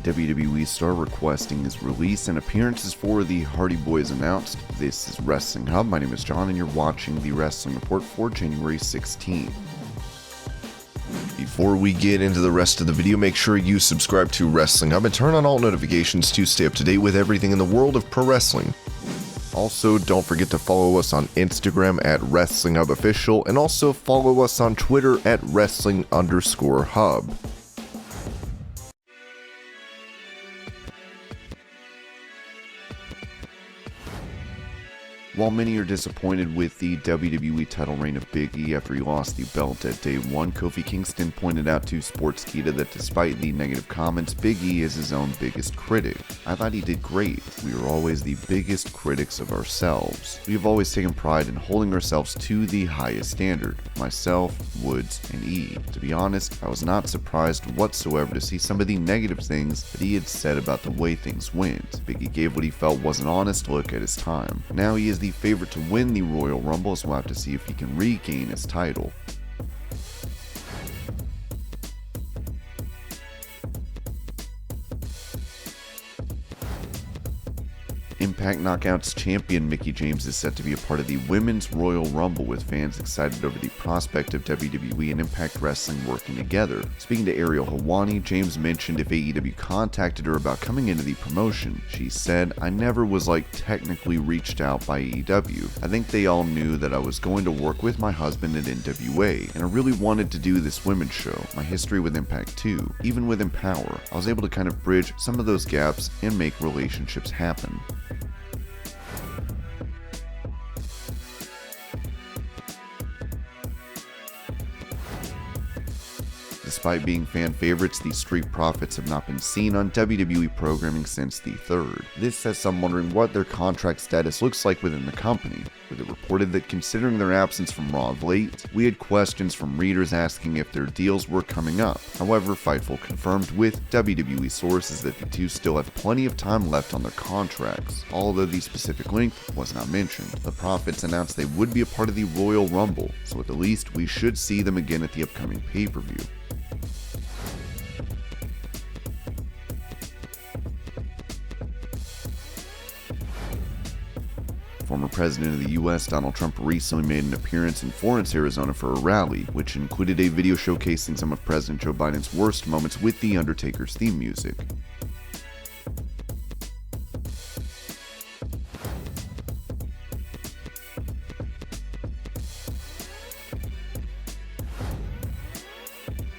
WWE star requesting his release and appearances for the Hardy Boyz announced. This is Wrestling Hub. My name is John and you're watching the Wrestling Report for January 16th. Before we get into the rest of the video, make sure you subscribe to Wrestling Hub and turn on all notifications to stay up to date with everything in the world of pro wrestling. Also, don't forget to follow us on Instagram at WrestlingHubOfficial and also follow us on Twitter at Wrestling_Hub. While many are disappointed with the WWE title reign of Big E after he lost the belt at Day 1, Kofi Kingston pointed out to Sportskeeda that despite the negative comments, Big E is his own biggest critic. I thought he did great. We are always the biggest critics of ourselves. We have always taken pride in holding ourselves to the highest standard. Myself, Woods, and E. To be honest, I was not surprised whatsoever to see some of the negative things that he had said about the way things went. Big E gave what he felt was an honest look at his time. Now he is the favorite to win the Royal Rumble, so we'll have to see if he can regain his title. Impact Knockouts champion Mickie James is set to be a part of the Women's Royal Rumble, with fans excited over the prospect of WWE and Impact Wrestling working together. Speaking to Ariel Helwani, James mentioned if AEW contacted her about coming into the promotion. She said, "I never was technically reached out by AEW. I think they all knew that I was going to work with my husband at NWA, and I really wanted to do this women's show. My history with Impact too. Even with Empower, I was able to kind of bridge some of those gaps and make relationships happen." Despite being fan favorites, the Street Profits have not been seen on WWE programming since the 3rd. This has some wondering what their contract status looks like within the company, with it reported that considering their absence from Raw of late, we had questions from readers asking if their deals were coming up. However, Fightful confirmed with WWE sources that the two still have plenty of time left on their contracts, although the specific length was not mentioned. The Profits announced they would be a part of the Royal Rumble, so at the least we should see them again at the upcoming pay-per-view. Former President of the US, Donald Trump, recently made an appearance in Florence, Arizona for a rally, which included a video showcasing some of President Joe Biden's worst moments with the Undertaker's theme music.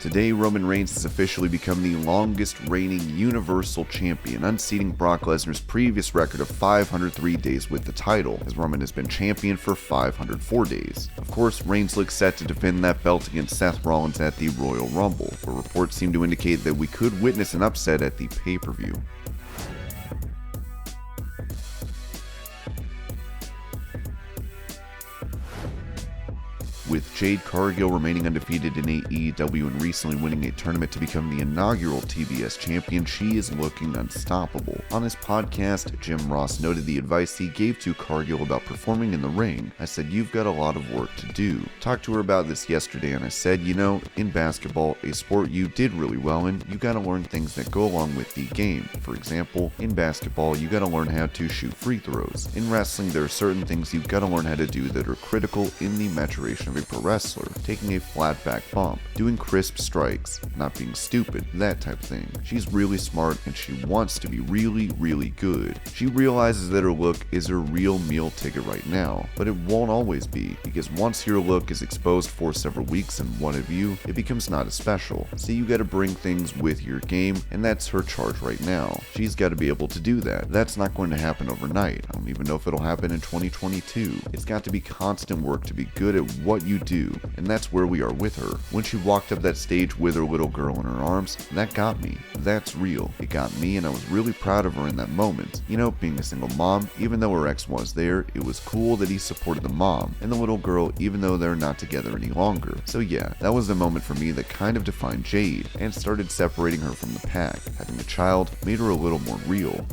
Today, Roman Reigns has officially become the longest reigning Universal Champion, unseating Brock Lesnar's previous record of 503 days with the title, as Roman has been champion for 504 days. Of course, Reigns looks set to defend that belt against Seth Rollins at the Royal Rumble, where reports seem to indicate that we could witness an upset at the pay-per-view. With Jade Cargill remaining undefeated in AEW and recently winning a tournament to become the inaugural TBS champion, she is looking unstoppable. On his podcast, Jim Ross noted the advice he gave to Cargill about performing in the ring. "I said, you've got a lot of work to do." Talked to her about this yesterday and I said, in basketball, a sport you did really well in, you gotta learn things that go along with the game. For example, in basketball, you gotta learn how to shoot free throws. In wrestling, there are certain things you've gotta learn how to do that are critical in the maturation of a pro wrestler. Taking a flat back bump, doing crisp strikes, not being stupid, that type of thing. She's really smart and she wants to be really, really good. She realizes that her look is her real meal ticket right now, but it won't always be, because once your look is exposed for several weeks and what have you, it becomes not as special. So you gotta bring things with your game, and that's her charge right now. She's gotta be able to do that. That's not going to happen overnight. I don't even know if it'll happen in 2022. It's got to be constant work to be good at what you do, and that's where we are with her. When she walked up that stage with her little girl in her arms, that got me. That's real. It got me, and I was really proud of her in that moment. Being a single mom, even though her ex was there, it was cool that he supported the mom and the little girl even though they're not together any longer. So yeah, that was the moment for me that kind of defined Jade and started separating her from the pack. Having a child made her a little more real.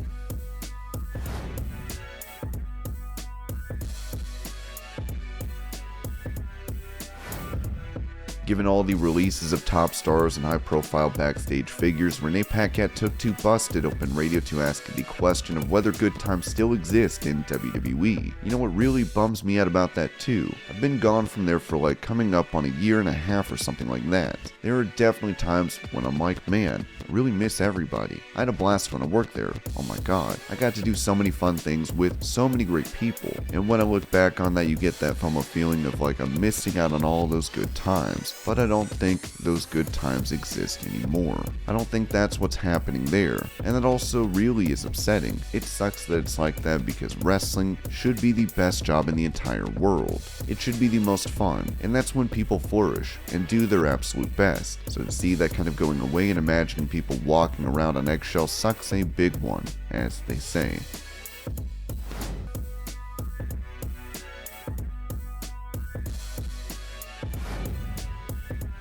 Given all the releases of top stars and high-profile backstage figures, Renee Paquette took to Busted Open Radio to ask the question of whether good times still exist in WWE. You know what really bums me out about that too? I've been gone from there for like coming up on a year and a half or something like that. There are definitely times when I'm like, man, I really miss everybody. I had a blast when I worked there. Oh my god. I got to do so many fun things with so many great people. And when I look back on that, you get that FOMO feeling of like I'm missing out on all those good times. But I don't think those good times exist anymore. I don't think that's what's happening there. And that also really is upsetting. It sucks that it's like that because wrestling should be the best job in the entire world. It should be the most fun. And that's when people flourish and do their absolute best. So to see that kind of going away and imagining people walking around on eggshells sucks a big one, as they say.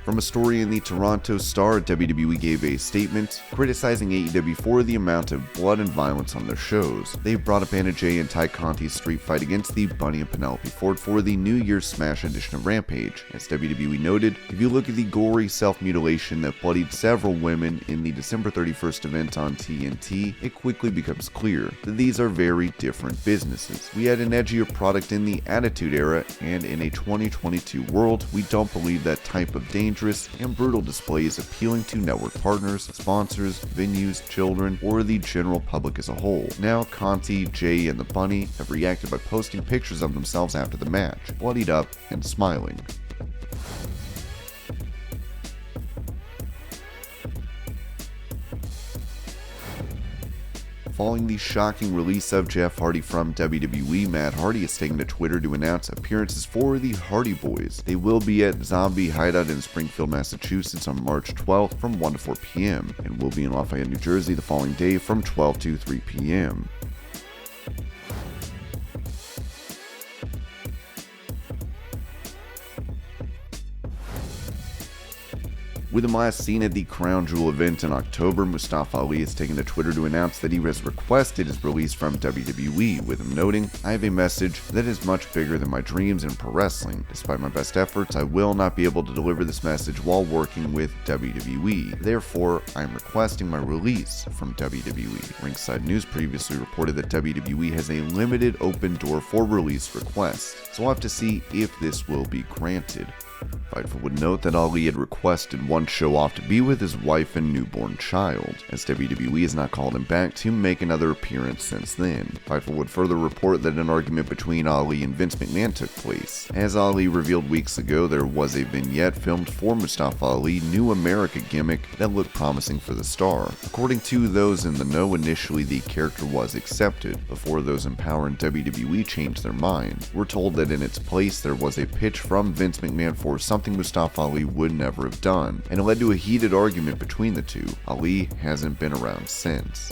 From a story in the Toronto Star, WWE gave a statement criticizing AEW for the amount of blood and violence on their shows. They brought up Anna Jay and Ty Conti's street fight against the Bunny and Penelope Ford for the New Year's Smash edition of Rampage. As WWE noted, if you look at the gory self-mutilation that bloodied several women in the December 31st event on TNT, it quickly becomes clear that these are very different businesses. We had an edgier product in the Attitude Era, and in a 2022 world, we don't believe that type of dangerous and brutal display is appealing to network partners, sponsors, venues, children, or the general public as a whole. Now, Conti, Jay, and the Bunny have reacted by posting pictures of themselves after the match, bloodied up and smiling. Following the shocking release of Jeff Hardy from WWE, Matt Hardy is taking to Twitter to announce appearances for the Hardy Boyz. They will be at Zombie Hideout in Springfield, Massachusetts on March 12th from 1 to 4 p.m. and will be in Lafayette, New Jersey the following day from 12 to 3 p.m. With him last seen at the Crown Jewel event in October, Mustafa Ali has taken to Twitter to announce that he has requested his release from WWE, with him noting, "I have a message that is much bigger than my dreams in pro wrestling. Despite my best efforts, I will not be able to deliver this message while working with WWE. Therefore, I am requesting my release from WWE." Ringside News previously reported that WWE has a limited open door for release requests, so we'll have to see if this will be granted. Fightful would note that Ali had requested one show off to be with his wife and newborn child, as WWE has not called him back to make another appearance since then. Fightful would further report that an argument between Ali and Vince McMahon took place. As Ali revealed weeks ago, there was a vignette filmed for Mustafa Ali New America gimmick that looked promising for the star. According to those in the know, initially the character was accepted, before those in power in WWE changed their mind. We're told that in its place there was a pitch from Vince McMahon for something Mustafa Ali would never have done, and it led to a heated argument between the two. Ali hasn't been around since.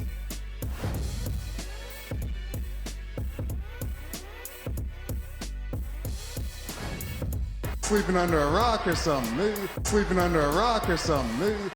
Sleeping under a rock or something. Sleeping under a rock or something.